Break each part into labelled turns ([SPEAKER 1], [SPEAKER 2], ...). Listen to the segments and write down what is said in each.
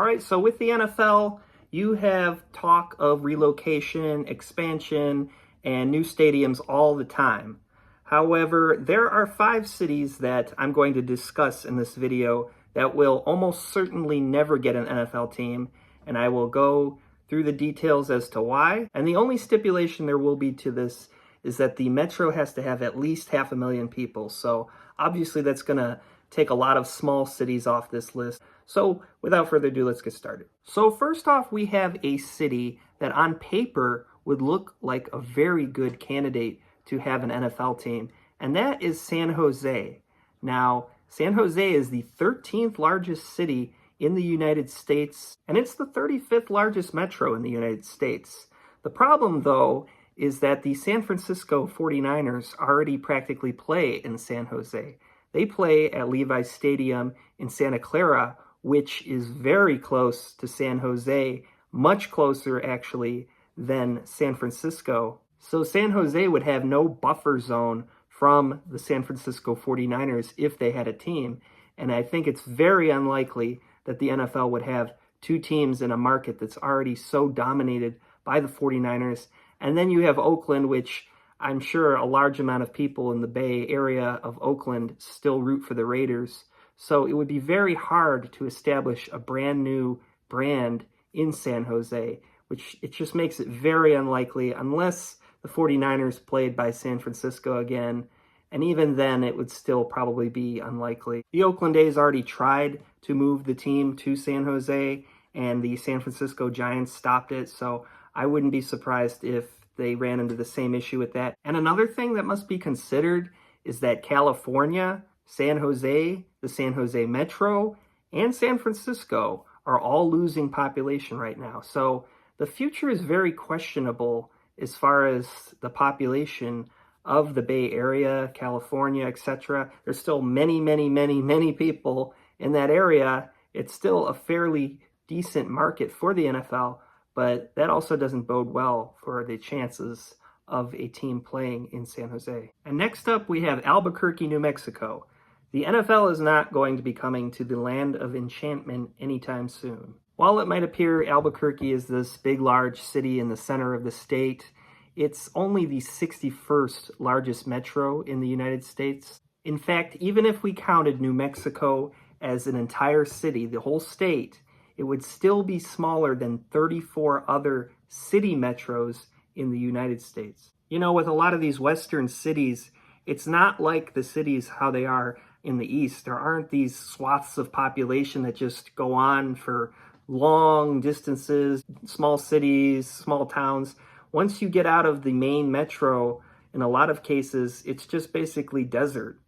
[SPEAKER 1] All right, so with the NFL, you have talk of relocation, expansion, and new stadiums all the time. However, there are 5 cities that I'm going to discuss in this video that will almost certainly never get an NFL team, and I will go through the details as to why. And the only stipulation there will be to this is that the metro has to have at least 500,000 people. So obviously that's going to take a lot of small cities off this list. So without further ado, let's get started. So first off, we have a city that on paper would look like a very good candidate to have an NFL team, and that is San Jose. Now, San Jose is the 13th largest city in the United States, and it's the 35th largest metro in the United States. The problem, though, is that the San Francisco 49ers already practically play in San Jose. They play at Levi's Stadium in Santa Clara, which is very close to San Jose, much closer actually than San Francisco. So San Jose would have no buffer zone from the San Francisco 49ers if they had a team. And I think it's very unlikely that the NFL would have 2 teams in a market that's already so dominated by the 49ers. And then you have Oakland, which I'm sure a large amount of people in the Bay Area of Oakland still root for the Raiders. So it would be very hard to establish a brand new brand in San Jose, which it just makes it very unlikely unless the 49ers played by San Francisco again. And even then, it would still probably be unlikely. The Oakland A's already tried to move the team to San Jose, and the San Francisco Giants stopped it. So I wouldn't be surprised if they ran into the same issue with that. And another thing that must be considered is that California, San Jose, the San Jose Metro, and San Francisco are all losing population right now. So the future is very questionable as far as the population of the Bay Area, California, etc. There's still many people in that area. It's still a fairly decent market for the NFL, but that also doesn't bode well for the chances of a team playing in San Jose. And next up, we have Albuquerque, New Mexico. The NFL is not going to be coming to the land of enchantment anytime soon. While it might appear Albuquerque is this big, large city in the center of the state, it's only the 61st largest metro in the United States. In fact, even if we counted New Mexico as an entire city, the whole state, it would still be smaller than 34 other city metros in the United States. You know, with a lot of these western cities, it's not like the cities how they are in the East. There aren't these swaths of population that just go on for long distances, small cities, small towns. Once you get out of the main metro, in a lot of cases, it's just basically desert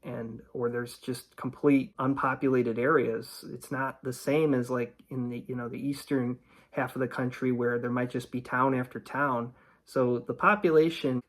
[SPEAKER 1] or there's just complete unpopulated areas. It's not the same as like in the eastern half of the country where there might just be town after town. So the population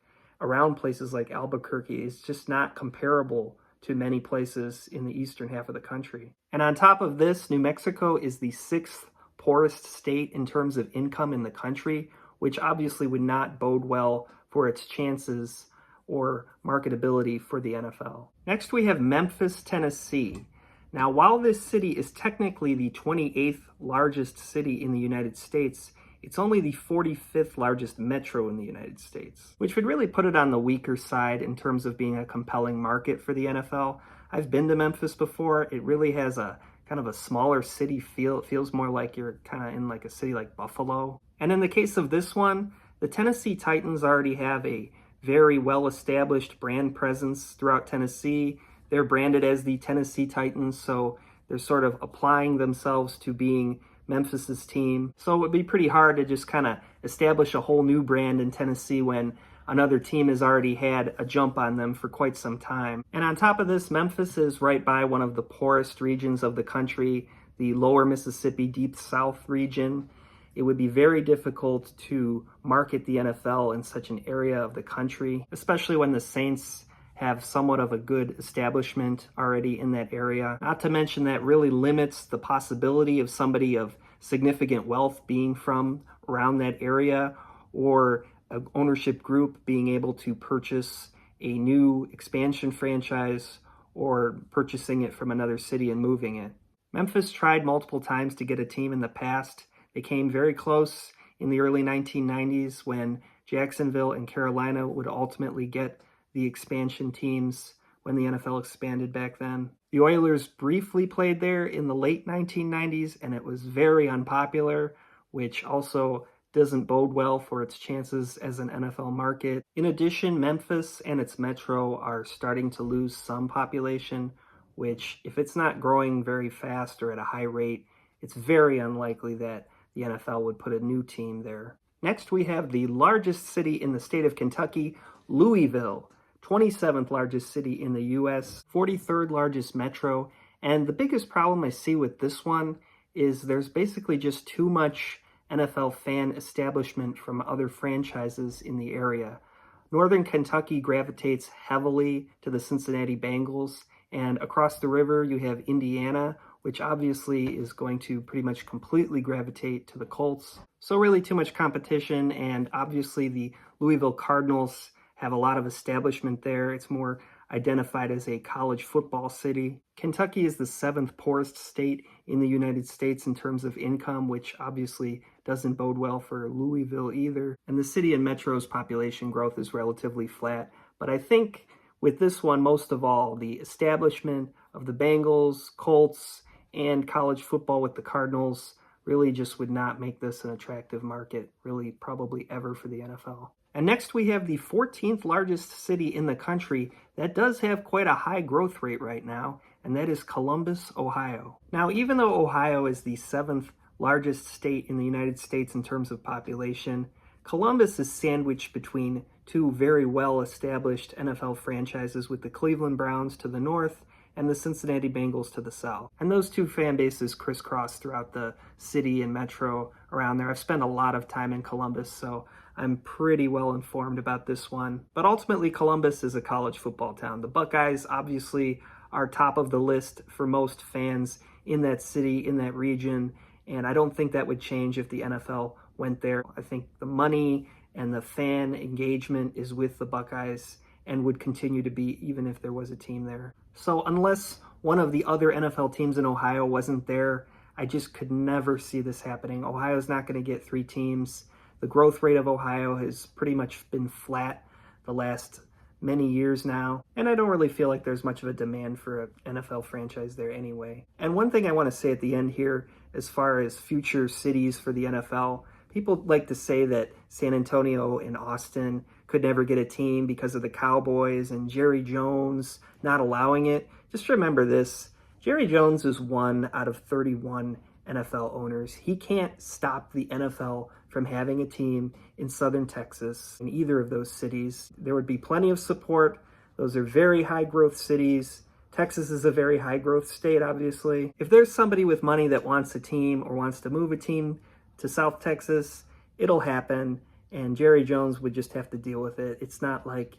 [SPEAKER 1] around places like Albuquerque is just not comparable to many places in the eastern half of the country. And on top of this, New Mexico is the 6th poorest state in terms of income in the country, which obviously would not bode well for its chances or marketability for the NFL. Next, we have Memphis, Tennessee. Now, while this city is technically the 28th largest city in the United States, it's only the 45th largest metro in the United States, which would really put it on the weaker side in terms of being a compelling market for the NFL. I've been to Memphis before. It really has a kind of a smaller city feel. It feels more like you're kind of in like a city like Buffalo. And in the case of this one, the Tennessee Titans already have a very well-established brand presence throughout Tennessee. They're branded as the Tennessee Titans, so they're sort of applying themselves to being Memphis's team. So it would be pretty hard to just kind of establish a whole new brand in Tennessee when another team has already had a jump on them for quite some time. And on top of this, Memphis is right by one of the poorest regions of the country, the lower Mississippi Deep South region. It would be very difficult to market the NFL in such an area of the country, especially when the Saints have somewhat of a good establishment already in that area. Not to mention that really limits the possibility of somebody of significant wealth being from around that area or an ownership group being able to purchase a new expansion franchise or purchasing it from another city and moving it. Memphis tried multiple times to get a team in the past. They came very close in the early 1990s when Jacksonville and Carolina would ultimately get the expansion teams when the NFL expanded back then. The Oilers briefly played there in the late 1990s, and it was very unpopular, which also doesn't bode well for its chances as an NFL market. In addition, Memphis and its metro are starting to lose some population, which, if it's not growing very fast or at a high rate, it's very unlikely that the NFL would put a new team there. Next, we have the largest city in the state of Kentucky, Louisville, 27th largest city in the U.S., 43rd largest metro, and the biggest problem I see with this one is there's basically just too much NFL fan establishment from other franchises in the area. Northern Kentucky gravitates heavily to the Cincinnati Bengals, and across the river you have Indiana, which obviously is going to pretty much completely gravitate to the Colts. So really too much competition, and obviously the Louisville Cardinals have a lot of establishment there. It's more identified as a college football city. Kentucky is the 7th poorest state in the United States in terms of income, which obviously doesn't bode well for Louisville either. And the city and metro's population growth is relatively flat. But I think with this one, most of all, the establishment of the Bengals, Colts, and college football with the Cardinals really just would not make this an attractive market, really probably ever for the NFL. And next we have the 14th largest city in the country that does have quite a high growth rate right now, and that is Columbus, Ohio. Now, even though Ohio is the 7th largest state in the United States in terms of population, Columbus is sandwiched between two very well-established NFL franchises with the Cleveland Browns to the north and the Cincinnati Bengals to the south. And those two fan bases crisscross throughout the city and metro around there. I've spent a lot of time in Columbus, so I'm pretty well informed about this one. But ultimately, Columbus is a college football town. The Buckeyes obviously are top of the list for most fans in that city, in that region, and I don't think that would change if the NFL went there. I think the money and the fan engagement is with the Buckeyes and would continue to be even if there was a team there. So unless one of the other NFL teams in Ohio wasn't there, I just could never see this happening. Ohio's not going to get 3 teams. The growth rate of Ohio has pretty much been flat the last many years now, and I don't really feel like there's much of a demand for an NFL franchise there anyway. And one thing I want to say at the end here, as far as future cities for the NFL, people like to say that San Antonio and Austin could never get a team because of the Cowboys and Jerry Jones not allowing it. Just remember this, Jerry Jones is 1 out of 31 NFL owners. He can't stop the NFL from having a team in southern Texas, in either of those cities. There would be plenty of support. Those are very high growth cities. Texas is a very high growth state, obviously. If there's somebody with money that wants a team or wants to move a team to South Texas, it'll happen, and Jerry Jones would just have to deal with it. It's not like,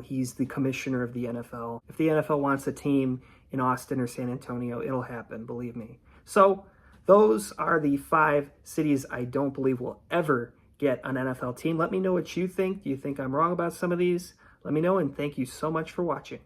[SPEAKER 1] he's the commissioner of the NFL. If the NFL wants a team in Austin or San Antonio, it'll happen, believe me. So those are the 5 cities I don't believe will ever get an NFL team. Let me know what you think. Do you think I'm wrong about some of these? Let me know, and thank you so much for watching.